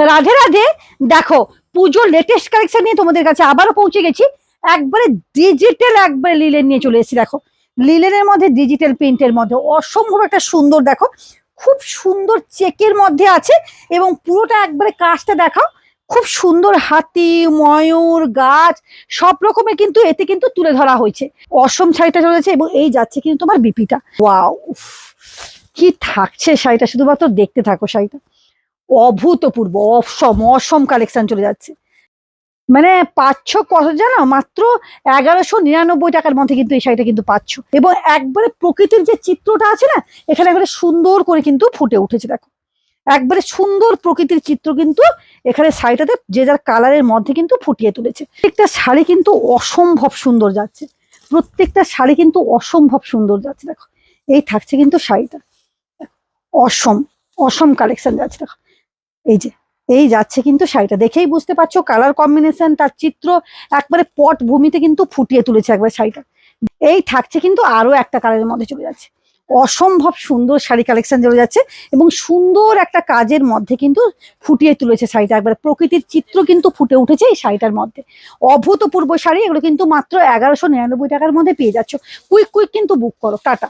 রাধে রাধে। দেখো, পুজোর latest collection নিয়ে তোমাদের কাছে আবারও পৌঁছে গেছি। একবারে ডিজিটাল, একবারে লিলেন নিয়ে চলে এসেছি। দেখো, লিলেনের মধ্যে ডিজিটাল প্রিন্টের মধ্যে অসম্ভব একটা সুন্দর, দেখো খুব সুন্দর চেকের মধ্যে আছে এবং পুরোটা একবারে কাজটা দেখাও। খুব সুন্দর হাতি, ময়ূর, গাছ সব রকমের কিন্তু এতে কিন্তু তুলে ধরা হয়েছে। অসম শাড়িটা চলেছে এবং এই যাচ্ছে কিন্তু তোমার বিপিটা। ওয়াও, কি থাকছে শাড়িটা, শুধুমাত্র দেখতে থাকো। শাড়িটা অভূতপূর্ব, অসম অসম কালেকশন চলে যাচ্ছে। মানে পাচ্ছ কত জানো? মাত্র 1199 টাকার মধ্যে কিন্তু এই শাড়িটা কিন্তু পাচ্ছ। এবং একবারে প্রকৃতির যে চিত্রটা আছে না, এখানে একবারে সুন্দর করে কিন্তু ফুটে উঠেছে। দেখো, একবারে সুন্দর প্রকৃতির চিত্র কিন্তু এখানে শাড়িটাতে যে যার কালারের মধ্যে কিন্তু ফুটিয়ে তুলেছে। প্রত্যেকটা শাড়ি কিন্তু অসম্ভব সুন্দর যাচ্ছে, প্রত্যেকটা শাড়ি কিন্তু অসম্ভব সুন্দর যাচ্ছে। দেখো, এই থাকছে কিন্তু শাড়িটা, অসম অসম কালেকশন যাচ্ছে। দেখো, এই যে এই যাচ্ছে কিন্তু শাড়িটা, দেখেই বুঝতে পারছো কালার কম্বিনেশন, তার চিত্র একবারে পট ভূমিতে কিন্তু ফুটিয়ে তুলেছে একবার শাড়িটা। এই থাকছে কিন্তু আরো একটা কালারের মধ্যে চলে যাচ্ছে, অসম্ভব সুন্দর শাড়ি কালেকশন চলে যাচ্ছে এবং সুন্দর একটা কাজের মধ্যে কিন্তু ফুটিয়ে তুলেছে শাড়িটা। একবার প্রকৃতির চিত্র কিন্তু ফুটে উঠেছে এই শাড়িটার মধ্যে। অভূতপূর্ব শাড়ি, এগুলো কিন্তু মাত্র 1199 টাকার মধ্যে পেয়ে যাচ্ছ। কুইক কুইক কিন্তু বুক করো, টাটা।